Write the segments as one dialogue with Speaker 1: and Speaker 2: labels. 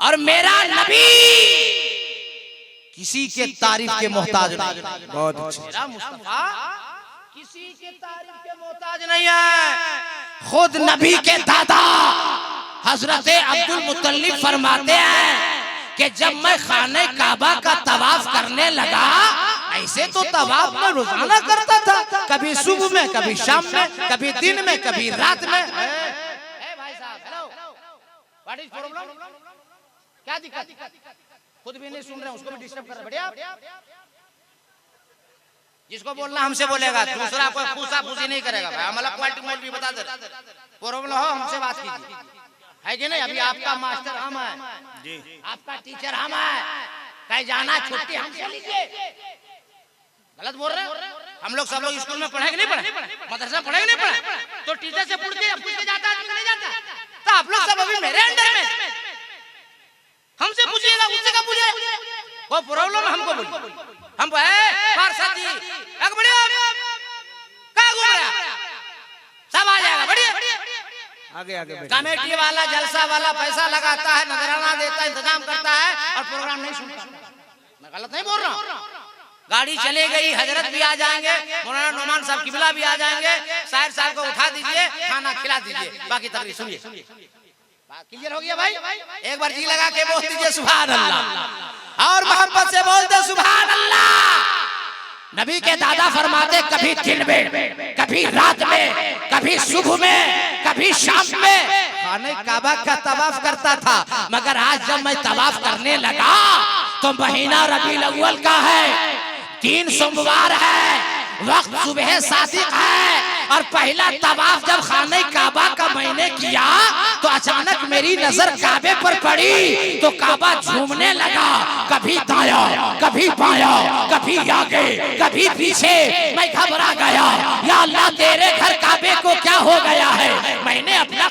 Speaker 1: और मेरा नबी किसी के तारीफ के मोहताज नहीं।
Speaker 2: बहुत अच्छा।
Speaker 1: मेरा मुस्तफा किसी के तारीफ के मोहताज नहीं है। खुद नबी के दादा हजरत अब्दुल मुत्तलिब फरमाते हैं कि जब मैं खाने काबा का तवाफ करने लगा, ऐसे तो तवाफ में रोजाना करता था, कभी सुबह में, कभी शाम में, कभी दिन में, कभी रात में। भाई साहब, हेलो, व्हाट इज प्रॉब्लम? क्या दिक्कत? खुद भी नहीं सुन रहे, उसको भी डिस्टर्ब कर रहे। बढ़िया, जिसको बोलना हमसे बोलेगा, दूसरा कोई पूछा पूछी नहीं करेगा। भाई हम अलग क्वालिटी मोल भी बता दे, प्रॉब्लम हो हमसे बात कीजिए, है कि नहीं? अभी आपका मास्टर हम है जी, आपका टीचर हम है, कहीं जाना छुट्टी हमसे लीजिए। गलत बोल रहे हैं? हम लोग सब लोग स्कूल में पढ़े कि नहीं पढ़े, मदरसा पढ़े कि नहीं पढ़े? तो टीचर से पूछ के जाता है नहीं जाता? तो आप लोग सब अभी मेरे अंडर में, हमसे पूछिएगा, उससे क्या पूछे? वो प्रॉब्लम हमको बोलिए, हम पार्षद जी क्या घूम रहा, सब आ जाएगा। बढ़िया,
Speaker 2: आगे
Speaker 1: कमेटी वाला जलसा वाला पैसा लगाता है, नजराना देता है, इंतजाम करता है और प्रोग्राम नहीं सुनता। मैं गलत नहीं बोल रहा हूँ? गाड़ी चले गई, हजरत भी आ जाएंगे, मौलाना नोमान साहब किबला भी आ जाएंगे, शायर साहब को उठा दीजिए, खाना खिला दीजिए, बाकी तकरीर सुनिए। क्लियर हो गया भाई? एक बार जी लगा के बोल दीजिए सुभान अल्लाह, और मोहब्बत से बोल दे सुभान अल्लाह। नबी के दादा फरमाते कभी दिन में, कभी रात में, कभी सुबह में, कभी शाम में खाने काबा का तवाफ करता था। मगर आज जब मैं तवाफ करने लगा तो महीना रबीउल अव्वल का है, 3 सोमवार है, वक्त सुबह सादिक है, और पहला तवाफ जब खाने काबा का मैंने किया तो अचानक मेरी नजर काबे पर पड़ी तो काबा झूमने लगा, कभी दायां, कभी बायां, कभी आगे, कभी पीछे। मैं घबरा गया, या अल्लाह तेरे घर काबे को क्या हो गया है? मैंने अपना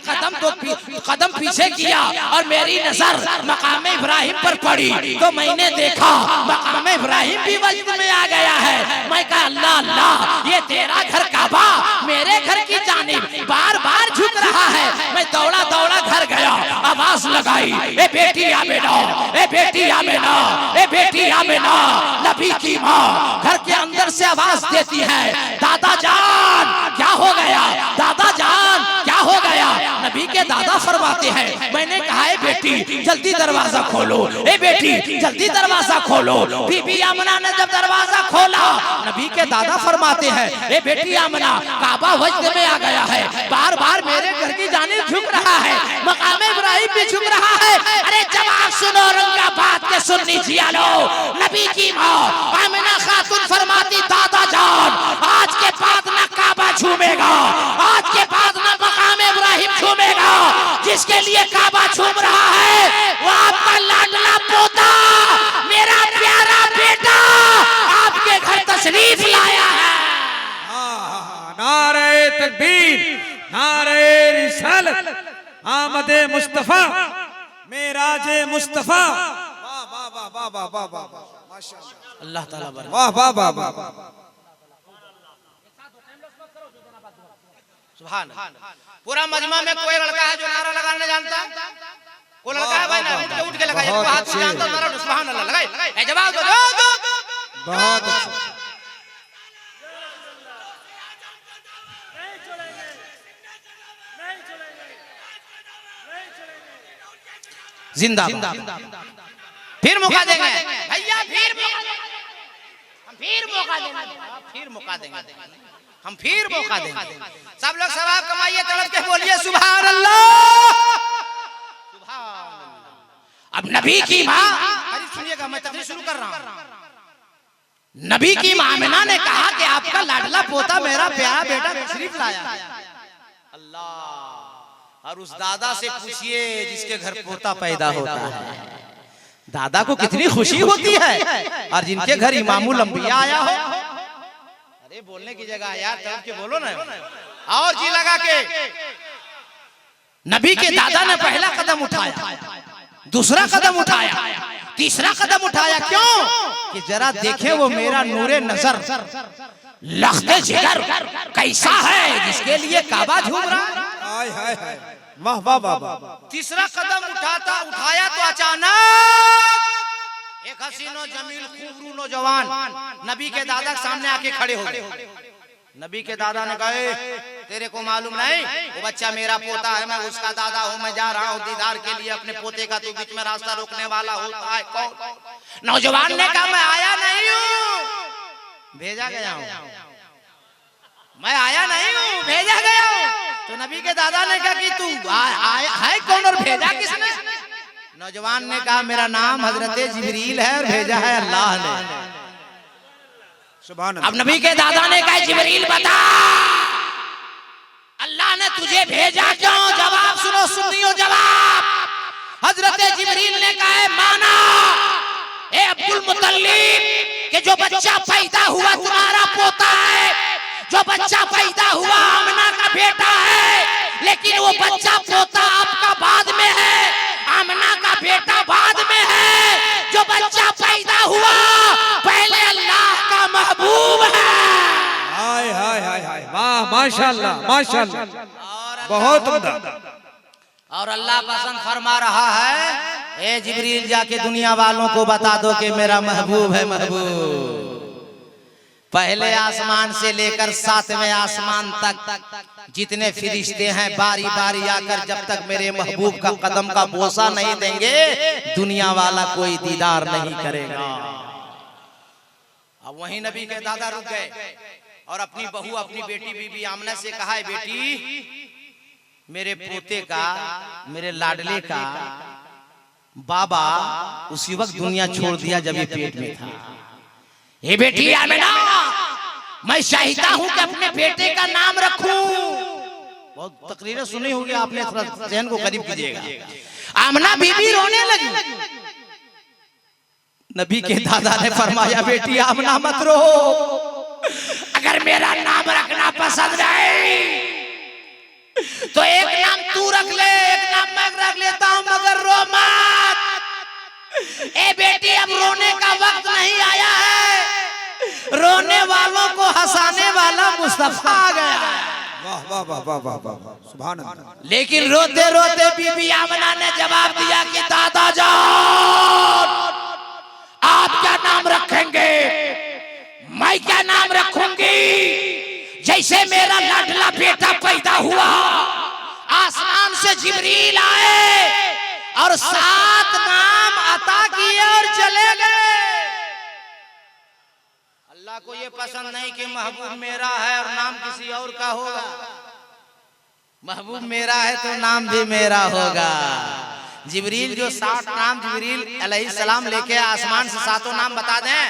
Speaker 1: कदम पीछे किया और मेरी नजर मकाम इब्राहिम पर पड़ी तो मैंने देखा मकाम इब्राहिम भी वजद में आ गया है। मैं कहा अल्लाह अल्लाह, ये तेरा घर काबा मेरे घर की जानिब बार बार झुक रहा है। मैं दौड़ा दौड़ा घर गया, आवाज लगाई, ए बेटी आमिना, ए बेटी आमिना, ए बेटी आमिना। नबी की माँ घर के अंदर से आवाज देती है, दादा जान क्या हो गया, दादा जान क्या हो गया? नबी के दादा फरमाते हैं, मैंने कहा है बेटी जल्दी दरवाजा खोलो, ए बेटी जल्दी दरवाजा खोलो। बीबी आमना ने जब दरवाजा खोला, नबी के दादा फरमाते हैं, ए बेटी आमना काबा वजद में आ गया है, बार बार मेरे घर की जानिब झुक रहा है, मकाम इब्राहिम भी झुक रहा है। अरे जवाब सुनो, रंगा बात के सुननी जियालो। नबी की माँ आमिना खातून फरमाती, दादा जान आज के बाद न काबा झूमेगा, आज के बाद न मकाम इब्राहिम झूमेगा। जिसके लिए काबा झूम रहा है वो आपका लाडला पोता, मेरा प्यारा बेटा आपके घर तशरीफ लाया है।
Speaker 2: नारे तकबीर, नारे रिसालत, आमदे मुस्तफा, मेराजे मुस्तफा। वाह वाह वाह वाह वाह वाह वाह वाह, माशाअल्लाह,
Speaker 1: अल्लाह ताला
Speaker 2: वाह वाह वाह वाह।
Speaker 1: सुभान अल्लाह। पूरा मजमा में कोई लड़का है जो नारा लगाने जानता? कोई लड़का है भाई? ना उठ के लगाइए, हाथ से जानता नारा सुभान अल्लाह लगाइए। जवाब दो।
Speaker 2: बहुत अच्छा।
Speaker 1: जिंदा फिर मौका देंगे भैया, फिर मौका देंगे, हम फिर मौका देंगे। सब लोग सवाब कमाइए, तड़प के बोलिए सुभान अल्लाह, सुभान अल्लाह। अब नबी की माँ, सुनिएगा मैं तकरीर शुरू कर रहा हूँ। नबी की माँ आमिना ने कहा कि आपका लाडला पोता मेरा प्यारा बेटा तशरीफ लाया। अल्लाह, और उस दादा से पूछिए जिसके घर पोता पैदा होता है, दादा को कितनी खुशी होती है। और जिनके घर इमामुल अंबिया आया हो, अरे बोलने की जगह यार तब के बोलो ना, और जी लगा के। नबी के दादा ने पहला कदम उठाया, दूसरा कदम उठाया, तीसरा कदम उठाया। क्यों? कि जरा देखें वो मेरा नूरे नजर लख्ते जिगर कैसा है जिसके लिए काबा झूम रहा है।
Speaker 2: वाह वाह वाह वाह।
Speaker 1: तीसरा कदम उठाया तो अचानक एक हसीनो जमील खूबरू नौजवान नबी के दादा के सामने आके खड़े हो गए। नबी के दादा ने कहा तेरे को मालूम नहीं वो बच्चा मेरा पोता है, मैं उसका दादा हूँ, मैं जा रहा हूँ दीदार के लिए अपने पोते का, तू बीच में रास्ता रोकने वाला होता है कौन? नौजवान ने कहा मैं आया नहीं हूँ, भेजा गया हूँ, मैं आया नहीं हूँ, भेजा गया हूँ। तो नबी के दादा ने कहा कि तू है कौन और भेजा किसने? नौजवान ने कहा मेरा नाम हजरत जिब्रील है और भेजा है अल्लाह ने।
Speaker 2: सुभान अल्लाह।
Speaker 1: अब नबी के दादा ने कहा जिब्रील बता अल्लाह ने तुझे भेजा क्यों? जवाब सुनो, सुनियो जवाब। हजरत जिब्रील ने कहा माना ए अब्दुल मुत्तलिब कि जो बच्चा पैदा हुआ तुम्हारा पोता है, जो बच्चा पैदा हुआ आमना का बेटा है, लेकिन वो बच्चा पोता आपका बाद में है, आमना का बेटा बाद में है। जो बच्चा पैदा हुआ पहले अल्लाह का महबूब है।
Speaker 2: हाय हाय हाय हाय वाह माशाल्लाह माशाल्लाह, बहुत उम्दा।
Speaker 1: और अल्लाह पसंद फरमा रहा है ए जिब्रील जाके दुनिया वालों को बता दो कि मेरा महबूब है महबूब। पहले आसमान से लेकर 7वें आसमान तक जितने फरिश्ते हैं बारी बारी आकर जब तक मेरे महबूब का कदम का बोसा नहीं देंगे दुनिया वाला कोई दीदार नहीं करेगा। अब वहीं नबी के दादा रुक गए और अपनी बहू अपनी बेटी बीबी आमना से कहा है बेटी मेरे पोते का, मेरे लाडले का बाबा उसी वक्त दुनिया छोड़ दिया जब ये पेट में था। ये बेटी आमिना मैं चाहता हूं कि अपने बेटे का नाम रखूं। बहुत तकरीरें सुनी होगी आपने, थोड़ा ज़हन को करीब कीजिएगा। आमना बीबी रोने लगी। नबी के दादा ने फरमाया बेटी आमना मत रो, अगर मेरा नाम रखना पसंद नहीं तो एक नाम तू रख ले, एक नाम मैं रख लेता हूं, मगर रो मत। ए बेटी अब रोने का वक्त नहीं आया है, रोने वालों को हंसाने वाला मुस्तफा आ गया।
Speaker 2: वाह वाह वाह वाह वाह वाह, सुभान अल्लाह।
Speaker 1: लेकिन रोते रोते बीबी आमना ने जवाब दिया कि दादा जान आप क्या नाम रखेंगे? मैं क्या नाम रखूंगी? जैसे मेरा लाडला बेटा पैदा हुआ आसमान से जिब्रील आए और 7 नाम अता किए और चले गए। अल्लाह को ये पसंद नहीं कि महबूब मेरा है और नाम किसी और का होगा। महबूब मेरा है तो नाम भी मेरा होगा। जिब्रील जो 7 नाम जिब्रील अलैहिस्सलाम लेके आसमान से 7 नाम बता दें,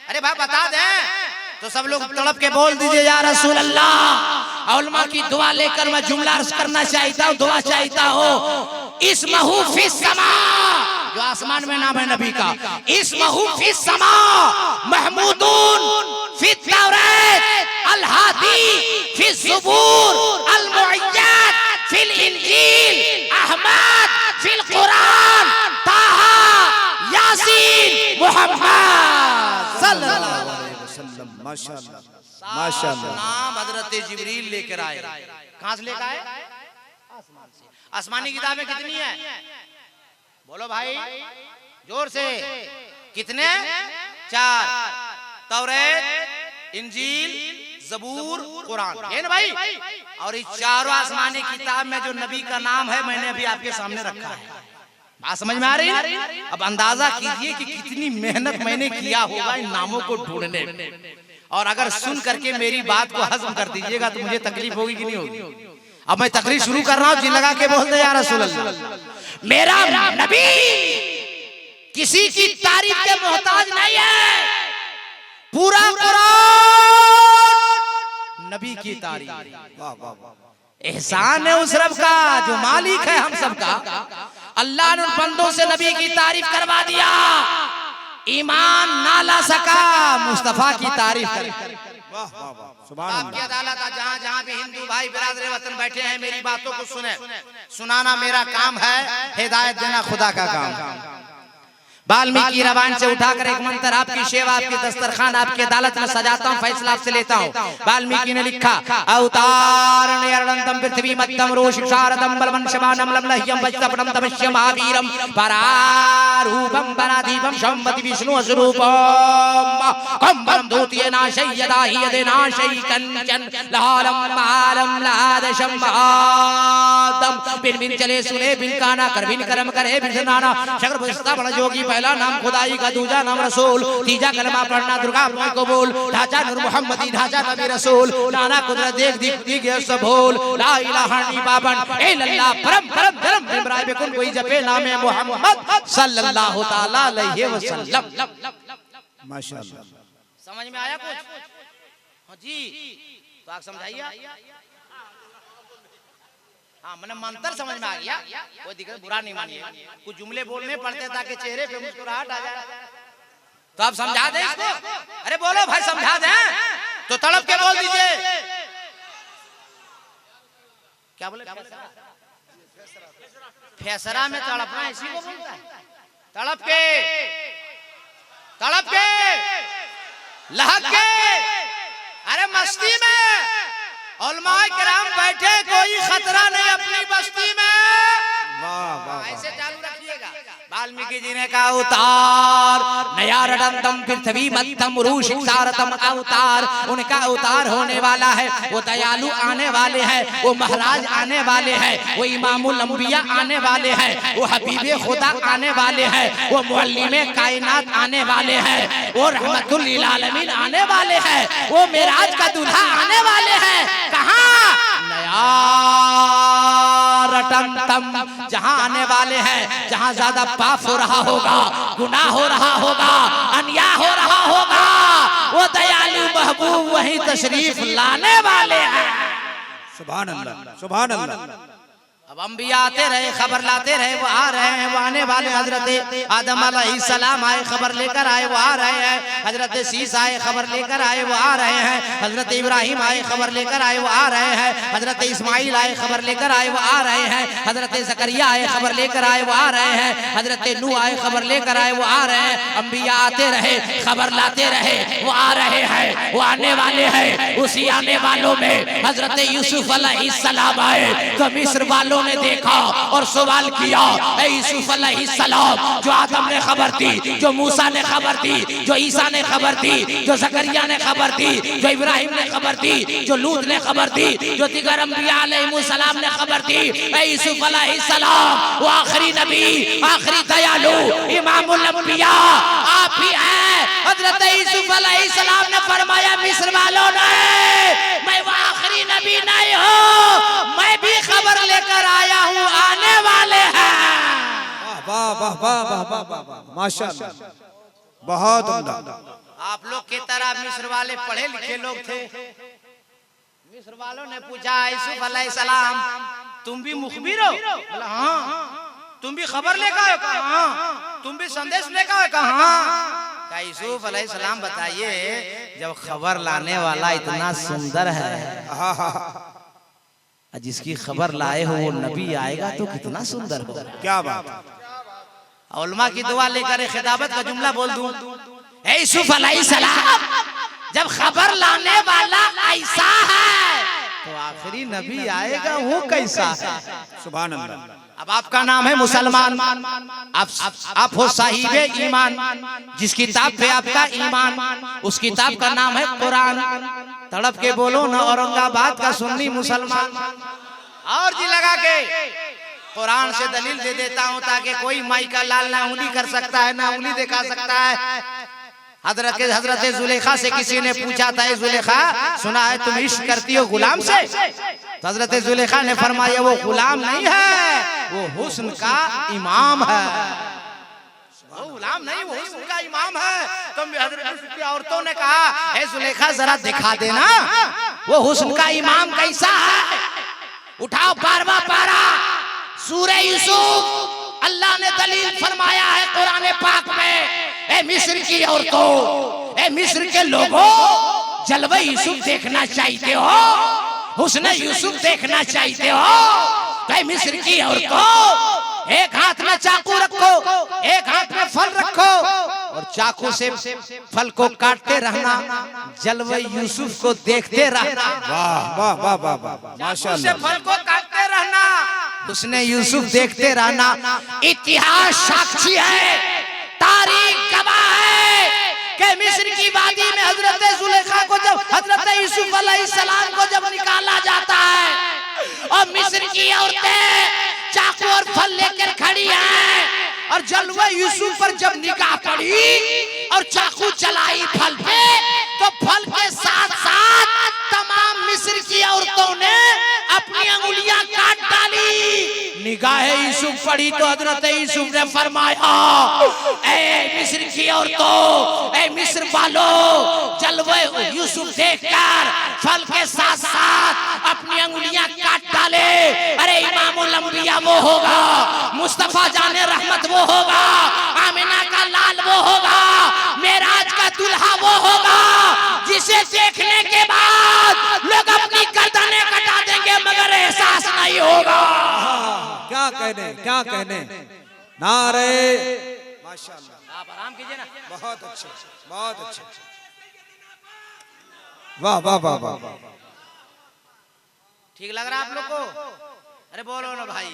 Speaker 1: अरे भाई बता दें तो सब लोग तड़प के बोल दीजिए या रसूल अल्लाह। उलमा की दुआ लेकर मैं जुमला अर्ज करना चाहता हूँ, दुआ चाहता हूँ। इस्महु फिस समा, जो आसमान में नाम है नबी का, इस्महु फिस समा महमूदुन फित तौरात अल हादी फिस ज़ुबूर अल मुअय्यद फिल इंजील अहमद फिल कुरान ताहा यासीन मुहम्मद सल्लल्लाहु अलैहि वसल्लम।
Speaker 2: माशाल्लाह माशाल्लाह।
Speaker 1: नाम हजरत जिब्रील लेकर आए। कहां से लेकर आए? आसमान से। आसमानी किताबें कितनी है? बोलो भाई जोर से। कितने? 4, तौरात, इंजील, ज़बूर, कुरान, है ना भाई? और इस चारों आसमानी किताब में जो नबी का नाम है मैंने अभी आपके सामने रखा है। बात समझ में आ रही है? अब अंदाजा कीजिए कि कितनी मेहनत मैंने किया होगा इन नामों को ढूंढने में। और अगर सुन करके मेरी बात को हजम कर दीजिएगा तो मुझे तकलीफ होगी कि नहीं होगी? अब मैं तकरीर शुरू कर रहा हूँ, जी लगा के बोलते या रसूल अल्लाह। मेरा नबी किसी की तारीफ के मोहताज नहीं है। पूरा कुरान नबी की तारीफ।
Speaker 2: वाह वाह वाह।
Speaker 1: एहसान है उस रब का जो मालिक है हम सब का। अल्लाह ने बंदों से नबी की तारीफ करवा दिया। ईमान ना ला सका मुस्तफा की तारीफ कर।
Speaker 2: वाह वाह वाह, सुभान अल्लाह।
Speaker 1: आपकी अदालत जहाँ जहाँ भी हिंदू भाई बिरादर वतन बैठे हैं मेरी बातों को सुने। सुनाना मेरा काम है, हिदायत देना खुदा का काम। वाल्मीकि रामायण से उठाकर एक मंत्र आपकी सेवा, आपकी दस्तरखान, आपकी अदालत में सजाता हूँ, फैसला आपसे लेता हूँ। वाल्मीकि ने लिखा, अवतार नयनंतम पृथ्वी मध्यम रोषिक्षारदम बलवंशमानम लम्लह्यम वज्रपणम तमस्यम महावीरम परारूपम परादीपम शंभति विष्णु स्वरूपम कंबरम धूतिये नाशय यदा हि यदे नाशय कंचन लालम मालम लादशम आदम बिन बिन चले सुने बिन काना कर बिन कर्म करे बिन नाना शक्र पुष्टा बड़ा जोगी। पहला नाम खुदाई का, दूजा नाम रसूल, तीजा कलमा पढ़ना दुर्गा माई को बोल, ढांचा नूर मोहम्मदी, ढांचा नबी रसूल, नाना कुदरत देख दिख गया सब बोल, ला इलाहा इल्लल्लाह इल्लल्लाह परम परम धर्म इब्राहिम बेकुन कोई जपे नामे मोहम्मद सल्लल्लाहु ताला अलैहि वसल्लम।
Speaker 2: माशाअल्लाह,
Speaker 1: समझ में आया कुछ? हाँ जी, तो आप समझाइए। हाँ, मैंने मंत्र समझ में आ गया, कोई दिक्कत बुरा नहीं मानिए। कुछ जुमले बोलने पड़ते ताकि चेहरे पे मुस्कुराहट आ जाए, तो आप समझा दें इसको। अरे बोलो भाई, समझा दें तो तड़प के बोल दीजिए। क्या बोले? फैसरा में तड़पना इसी को बोलता है। तड़प के, तड़प के, लहक के, अरे मस्ती में उलमाए किराम बैठे, कोई खतरा नहीं अपनी बस्ती में। ऐसे चालू रखिएगा। वाल्मीकि जी ने कहा, उतार नया रडंतम पृथ्वी मध्यम रूषिक्षारतम अवतार, उनका अवतार होने वाला है। वो दयालु आने वाले हैं, वो महाराज आने वाले हैं, वो इमामुल अंबिया आने वाले हैं, वो हबीबे खुदा आने वाले हैं, वो मुअल्लिमे कायनात आने वाले हैं, वो रहमतुल लिल आलमीन आने वाले हैं, वो मेराज का दूल्हा आने वाले हैं। कहाँ? नया रटंतम, जहाँ आने वाले हैं, जहाँ ज्यादा पाप हो रहा होगा, गुनाह हो रहा होगा, अन्याय हो रहा होगा, वो दयालु महबूब वही तशरीफ लाने वाले हैं।
Speaker 2: सुभान अल्लाह, सुभान अल्लाह।
Speaker 1: अब अंबिया आते रहे, खबर लाते रहे, वो आ रहे हैं, वो आने वाले। हजरत आदम अलैहिस्सलाम आए, खबर लेकर आए, वो आ रहे हैं। हजरत शीश आए, खबर लेकर आए, वो आ रहे हैं। हजरत इब्राहिम आए, खबर लेकर आए, वो आ रहे हैं। हजरत इस्माइल आए, खबर लेकर आए, वो आ रहे हैं। हजरत जकरिया आए, खबर लेकर आए, वो आ रहे हैं। हजरत नूह आए, खबर लेकर आए, वो आ रहे हैं। अंबिया आते रहे, खबर लाते रहे, वो आ रहे हैं, वो आने वाले हैं। उसी आने वालों में हजरत यूसुफ अलैहिस्सलाम आए, तो मिस्र वालों ने देखा और सवाल किया, ऐ यूसुफ अलैहिस्सलाम, जो आदम ने खबर दी, जो मूसा ने खबर दी, जो ईसा ने खबर दी, जो जकरिया ने खबर दी, जो इब्राहिम ने खबर दी, जो लूत ने खबर दी, जो दिगर अंबिया अलैहिस्सलाम ने खबर दी, ऐ यूसुफ अलैहिस्सलाम, वो आखिरी नबी, आखिरी दयालु, इमामुल अंबिया आप ही हैं। हजरत यूसुफ अलैहिस्सलाम ने फरमाया, मिस्र वालों ने, मैं वो आखिरी नबी नहीं हूँ, मैं भी खबर लेकर आया हूँ, आने वाले हैं।
Speaker 2: वाह वाह वाह वाह वाह वाह वाह, माशाअल्लाह, बहुत उम्दा।
Speaker 1: आप लोग की तरह मिस्र वाले पढ़े लिखे लोग थे। मिस्र वालों ने पूछा, यूसुफ अलैहिस्सलाम, तुम भी मुखबिर हो? बोला हाँ। तुम भी खबर लेकर आए? कहा हाँ। तुम भी संदेश लेकर आए? कहा हाँ। यूसुफ अलैहिस्सलाम, बताइए, जब खबर लाने वाला इतना सुंदर है, जिसकी खबर लाए हो वो नबी आएगा तो कितना सुंदर हो।
Speaker 2: क्या बात।
Speaker 1: उलमा की दुआ लेकर खिताबत का जुमला बोल दूं, यूसुफ अलैहिस्सलाम, जब खबर लाने वाला ऐसा है तो आखिरी नबी आएगा वो कैसा है?
Speaker 2: सुभान अल्लाह।
Speaker 1: अब आपका नाम है मुसलमान, आप हो साहिबे ईमान, जिस किताब पे आपका ईमान, उस किताब का नाम है कुरान। तड़प के बोलो ना औरंगाबाद का सुन्नी मुसलमान। और जी लगा के कुरान से दलील दे देता हूँ, ताकि कोई माई का लाल ना उंगली कर सकता है, ना उंगली दिखा सकता है। हजरत जुलेखा से किसी ने पूछा था, जुलेखा, सुना है तुम इश्क करती हो गुलाम से? तो हजरत जुलेखा ने फरमाया, वो गुलाम नहीं है, वो हुस्न का इमाम है। वो गुलाम नहीं, वो हुस्न का इमाम है। तो हजरत की औरतों ने कहा, हे जुलेखा, जरा दिखा देना वो हुस्न का इमाम कैसा है। उठाओ 12वां पारा सूरह यूसुफ, अल्लाह ने दलील फरमाया है कुरान पाक में, ए मिस्र की औरतों, ए मिस्र के लोगों, जलवा यूसुफ देखना चाहते हो, हुस्न यूसुफ देखना चाहते हो, तो मिस्र की औरतों, एक हाथ में चाकू रखो, एक हाथ में फल रखो और चाकू से फल को काटते रहना, जलवे यूसुफ को देखते रहना।
Speaker 2: वाह वाह वाह वाह वाह, माशाअल्लाह।
Speaker 1: फल को काटते रहना, उसने यूसुफ देखते रहना। इतिहास साक्षी है, तारीख गवाह है कि मिस्र की वादी में हजरत जुलेखा को जब हजरत यूसुफ अलैहिस्सलाम को जब निकाला जाता है और मिस्र की औरतें चाकू और फल लेकर खड़ी हैं और जलवा यूसुफ पर जब निगाह पड़ी और चाकू चलाई फल पे, तो फल के साथ साथ तमाम मिस्र की औरतों ने अपनी अंगुलियां काट डाली। निगाह यूसुफ पड़ी तो हजरत यूसुफ ने फरमाया, ऐ मिस्र की औरतों, ऐ मिस्र वालों, जलवे यूसुफ देखकर फल के साथ साथ अपनी अंगुलियां काट डाले। अरे इमामुल अंबिया वो होगा, मुस्तफा जाने रहमत वो होगा, आमिना का लाल वो होगा, मेराज का दुल्हा वो होगा, जिसे देखने के बाद लोग अपनी गर्दनें कटा देंगे मगर एहसास नहीं होगा।
Speaker 2: क्या कहने, क्या कहने, नारे माशाअल्लाह।
Speaker 1: आप आराम कीजिए ना।
Speaker 2: बहुत अच्छे, बहुत अच्छे। वाह वाह वाह वाह।
Speaker 1: ठीक लग रहा है आप लोग को? अरे बोलो ना भाई,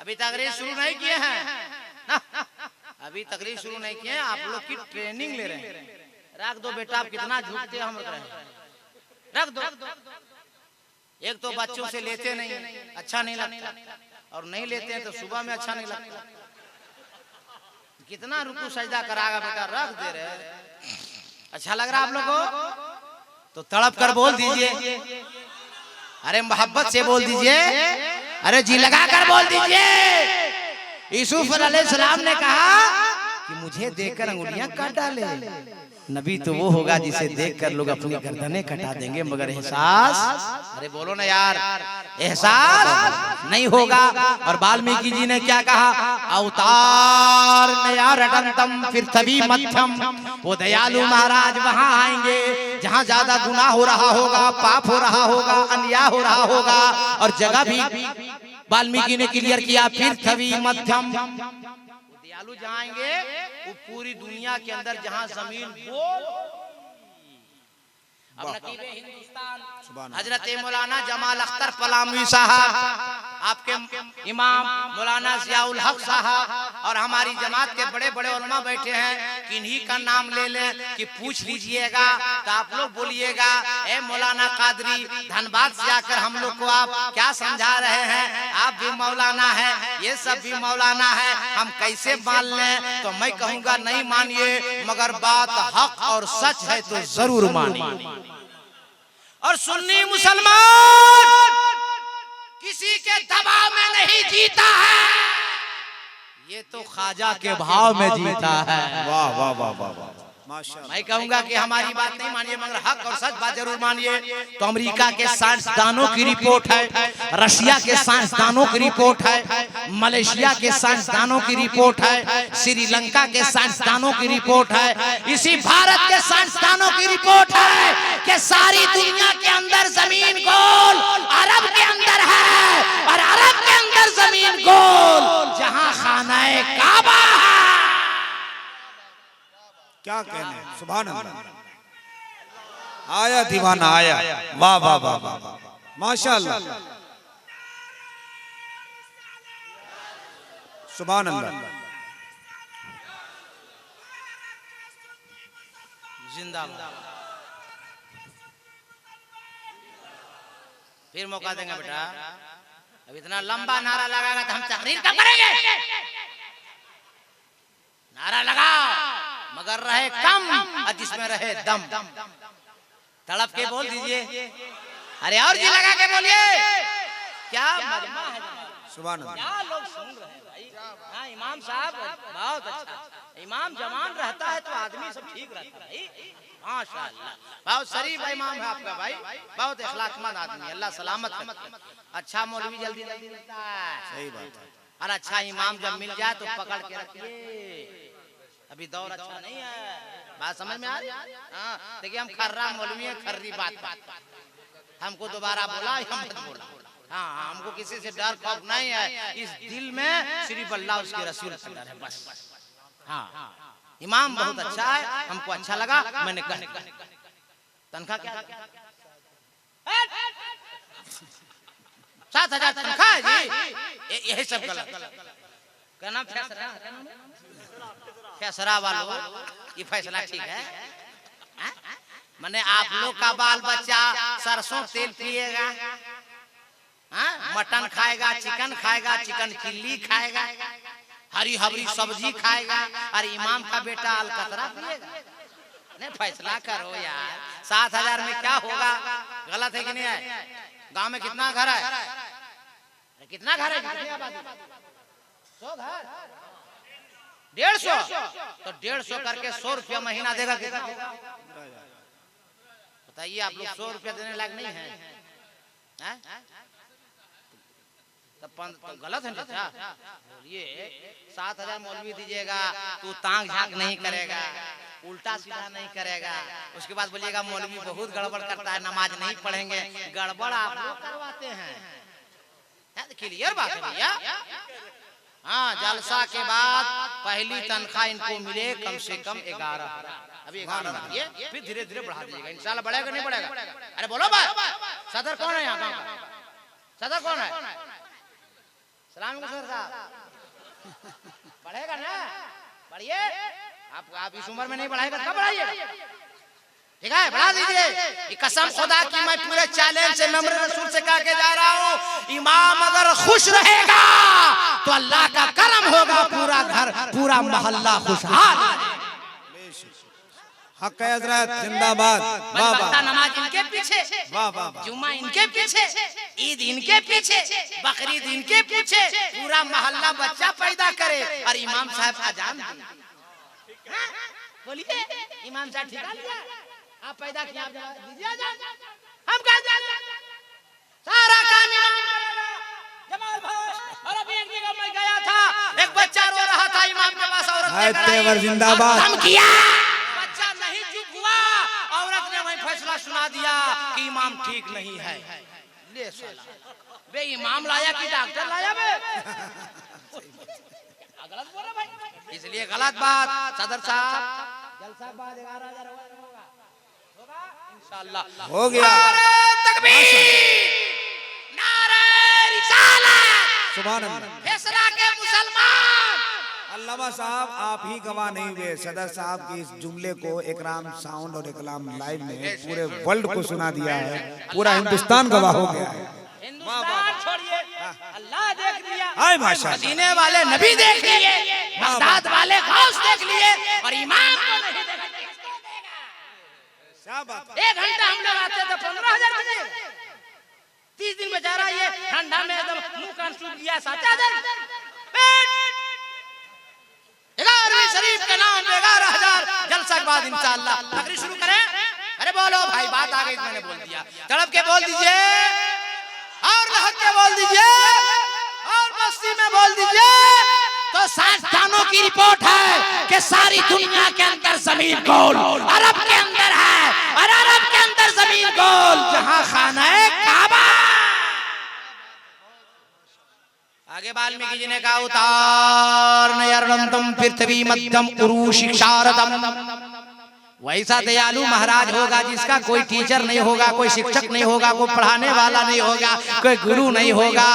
Speaker 1: अभी तकरीर शुरू नहीं किए हैं ना? अभी तकरीर शुरू नहीं किए हैं, आप लोग की ट्रेनिंग ले रहे हैं। रख दो बेटा, आप कितना झूठते हम रख दो। एक तो बच्चों से लेते नहीं, अच्छा नहीं लगता, और नहीं लेते हैं तो सुबह में अच्छा नहीं लगता। कितना रुकू सजदा करागा बेटा, रख दे रहे। अच्छा लग रहा है आप लोग को तो तड़प कर बोल दीजिए, अरे मोहब्बत से बोल दीजिए, अरे जी लगा कर बोल दीजिए। यूसुफ अलैहिस्सलाम ने कहा कि मुझे देखकर अंगुलियां काट डाले। नबी तो वो होगा जिसे देखकर लोग अपनी गर्दनें कटा देंगे मगर एहसास, अरे बोलो ना यार, एहसास नहीं होगा। और वाल्मीकि जी ने क्या कहा, अवतार नया रटंतम फिर तभी मध्यम। वो दयालु महाराज वहां आएंगे जहां ज्यादा गुनाह हो रहा होगा, पाप हो रहा होगा, अन्याय हो रहा होगा, और जगह भी वाल्मीकि ने क्लियर किया, फिर तभी मध्यम। दयालु जहां आएंगे वो पूरी दुनिया के अंदर जहां जमीन गोल, अब नकीबे हिंदुस्तान हजरत मौलाना जमाल अख्तर पलामवी साहब, आपके इमाम मौलाना जियाउल हक साहब और हमारी जमात के बड़े बड़े उलमा बैठे हैं, किन्हीं का नाम ले लें कि पूछ लीजिएगा तो आप लोग बोलिएगा, ए मौलाना कादरी धनबाद से आकर हम लोग को आप क्या समझा रहे हैं, आप भी मौलाना है, ये सब भी मौलाना है, हम कैसे मान लें? तो मैं कहूँगा नहीं मानिए, मगर बात हक और सच है तो जरूर मानिए। और सुन्नी मुसलमान किसी के दबाव में नहीं जीता है, ये तो ख्वाजा के भाव में जीता है।
Speaker 2: वाह वाह वाह वाह वाह, माशाअल्लाह।
Speaker 1: मैं कहूंगा कि हमारी बात नहीं मानिए मगर हक और सच बात जरूर मानिए। तो अमेरिका के साइंसदानों की रिपोर्ट है, रशिया के साइंसदानों की रिपोर्ट है, मलेशिया के साइंसदानों की रिपोर्ट है, श्रीलंका के साइंसदानों की रिपोर्ट है, इसी भारत के साइंसदानों की रिपोर्ट है कि सारी दुनिया के अंदर जमीन गोल अरब के अंदर है, और अरब के अंदर जमीन गोल जहां खाना-ए काबा है।
Speaker 2: क्या कहने, सुभान अल्लाह। आया दीवाना आया, वाह वाह वाह वाह, माशाअल्लाह, सुभान अल्लाह।
Speaker 1: जिंदाबाद। फिर मौका देंगे बेटा, अब इतना लंबा नारा लगाएगा तो हम तकरीर कब करेंगे? नारा लगाओ मगर रहे कम और जिसमें रहे दम। तड़प के बोल दीजिए, अरे और जी लगा के बोलिए, क्या मजमा है,
Speaker 2: सुभान अल्लाह।
Speaker 1: क्या लोग सुन रहे हैं भाई। हाँ इमाम साहब बहुत अच्छा, इमाम जवान रहता है तो आदमी सब ठीक रहता है भाई, माशाअल्लाह। बहुत शरीफ इमाम है आपका भाई, बहुत अखलाकमंद आदमी, अल्लाह सलामत रखे। अच्छा मौलवी जल्दी जल्दी मिलता है,
Speaker 2: सही बात है।
Speaker 1: और अच्छा इमाम जब मिल जाए तो पकड़ के रखिए, अभी दौर अच्छा नहीं है। बात समझ में आ रही है? हाँ देखिए हम खर्रा मौलवी है, खर्री बात हमको दोबारा बोला या मत बोला, हाँ, हमको किसी से डर खौफ नहीं है, इस दिल में सिर्फ अल्लाह उसके रसूल का डर है बस। हाँ, इमाम बहुत अच्छा है, हमको अच्छा लगा, मैंने कहा तनख्वाह क्या 7,000 तनख्वाह है जी, यही सब गलत। क्या नाम फैसला वालों, ये फैसला ठीक है? मैंने आप लोग का बाल बच्चा सरसों तेल पिएगा, मटन खाएगा, चिकन खाएगा, चिकन चिल्ली खाएगा, हरी हरी सब्जी खाएगा, और इमाम का बेटा अलकतरा पिएगा। नहीं, फैसला करो यार, 7,000 में क्या होगा? गलत है कि नहीं है? गांव में कितना घर है? कितना घर है? 100 घर, 150, तो 150 करके 100 रुपया महीना देगा कितना? बताइए, आप लोग 100 रुपया देने लायक नहीं है? तो गलत है चाचा। बोलिए 7,000 मौलवी दीजिएगा, तू तांग झांक नहीं करेगा, उल्टा सीधा नहीं करेगा, उसके बाद बोलिएगा मौलवी बहुत गड़बड़ करता है, नमाज नहीं पढ़ेंगे। गड़बड़ आप लोग करवाते हैं, क्लियर बात है भैया। हाँ, जलसा के बाद पहली तनख्वाह इनको मिले कम से कम 11। अभी 11 रखिए, फिर धीरे धीरे बढ़ा दीजिएगा, इंशाल्लाह। बढ़ेगा नहीं बढ़ेगा? अरे बोलो बात। सदर कौन है यहाँ का? सदर कौन है? सलाम सर साहब, बढ़ेगा ना? बढ़िए। आप इस उम्र में नहीं बढ़ाएगा, कब बढ़ाइए? ठीक है, बढ़ा दीजिए। कसम खुदा की मैं पूरे चैलेंज से मेमोरी रसूल से कह के जा रहा हूँ, इमाम अगर खुश रहेगा तो अल्लाह का करम होगा, पूरा घर पूरा मोहल्ला खुशहाल।
Speaker 2: हक है हजरत, जिंदाबाद।
Speaker 1: वाह, नमाज इनके पीछे,
Speaker 2: वाह,
Speaker 1: जुम्मा इनके पीछे, ईद इनके पीछे, बकरीद इनके पीछे, पूरा मोहल्ला बच्चा पैदा करे और इमाम साहब अजान दिए। बोलिए, इमाम साहब ठीक है? आप पैदा किया, आप दीजिए अजान, हम क्या जाने? सारा काम इमाम करेगा। जमाल भाई, और अभी एक जगह मैं गया था, एक बच्चा रो रहा था इमाम के पास, औरत
Speaker 2: तेवर जिंदाबाद।
Speaker 1: हम किया, बच्चा नहीं चुप हुआ, औरत ने वही फैसला सुना दिया कि इमाम ठीक नहीं है। ले साला, बे इमाम लाया कि डॉक्टर लाया बे? गलत बोला भाई, इसलिए गलत बात। सदर साहब, जलसा बाद 11,000 होगा इंशाअल्लाह।
Speaker 2: हो गया।
Speaker 1: नारे तकबीर, नारे रिसालत,
Speaker 2: सुभान अल्लाह।
Speaker 1: फैसला के मुसलमान।
Speaker 2: अल्लामा साहब, आप ही गवाह नहीं हुए, सदर साहब की इस जुमले को इकराम साउंड और इकराम लाइव ने पूरे वर्ल्ड को सुना दिया है, पूरा हिंदुस्तान गवाह हो गया है।
Speaker 1: हिंदुस्तान छोड़िए, अल्लाह देख लिया,
Speaker 2: आए माशाअल्लाह,
Speaker 1: मदीने वाले नबी देख लिए, बगदाद वाले गौस देख लिए, और इमाम को नहीं देखा।
Speaker 2: क्या बात?
Speaker 1: 1 घंटा हम लोग आते थे 15,000 बजे, 30 दिन बेचारा ये ठंडा में एकदम मुंह कान सूख गया, 7,000। 11वीं शरीफ के नाम पे 11,000 जलसा के बाद इंशाअल्लाह तकरीर शुरू करें। अरे बोलो भाई, बात आ गई, मैंने बोल दिया, तड़प के बोल दीजिए, और लहक के बोल दीजिए, और मस्ती में बोल दीजिए। तो साइंसदानों की रिपोर्ट है कि सारी दुनिया के अंदर जमीन गोल अरब के अंदर है, और अरब के अंदर जमीन गोल जहां खाना है काबा। आगे वाल्मीकि जी ने कहा, उतार नयरनंदम पृथ्वी मध्यम उरुषि क्षारदम। वैसा दयालु महाराज होगा जिसका कोई टीचर नहीं होगा, कोई शिक्षक नहीं होगा, कोई पढ़ाने वाला नहीं होगा, कोई गुरु नहीं होगा।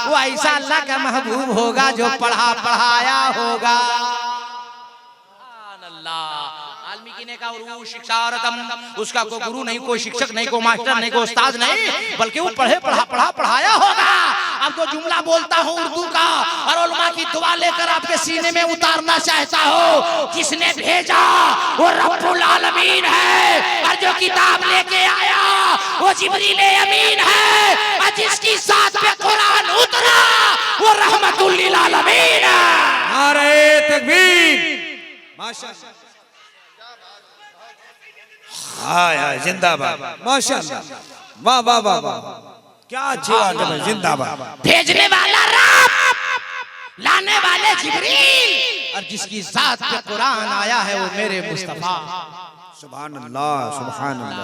Speaker 1: वो ऐसा अल्लाह का महबूब होगा जो पढ़ाया होगा। वाल्मीकि ने कहा, उरुषि क्षारदम, उसका कोई गुरु नहीं, कोई शिक्षक नहीं, कोई मास्टर नहीं, कोई उस्ताद नहीं, बल्कि वो पढ़ाया होगा। अब तो जुमला बोलता हूँ उर्दू का, और उलमा की दुआ लेकर आपके सीने में उतारना चाहता हो। जिसने भेजा वो रब्बुल आलमीन है, और जो किताब लेके आया वो जिब्रील अमीन है, और जिसकी साथ पे कुरान उतरा वो रहमतुल लिल आलमीन है।
Speaker 2: नारे तकबीर, माशाअल्लाह, हाय जिंदाबाद, माशाअल्लाह, वाह वाह वाह वाह, क्या अच्छी बात है, जिंदाबाद।
Speaker 1: भेजने वाला रब, लाने वाले जिब्रील, और जिसकी जात पे कुरान आया है वो मेरे मुस्तफा।
Speaker 2: सुभान अल्लाह, सुभान अल्लाह।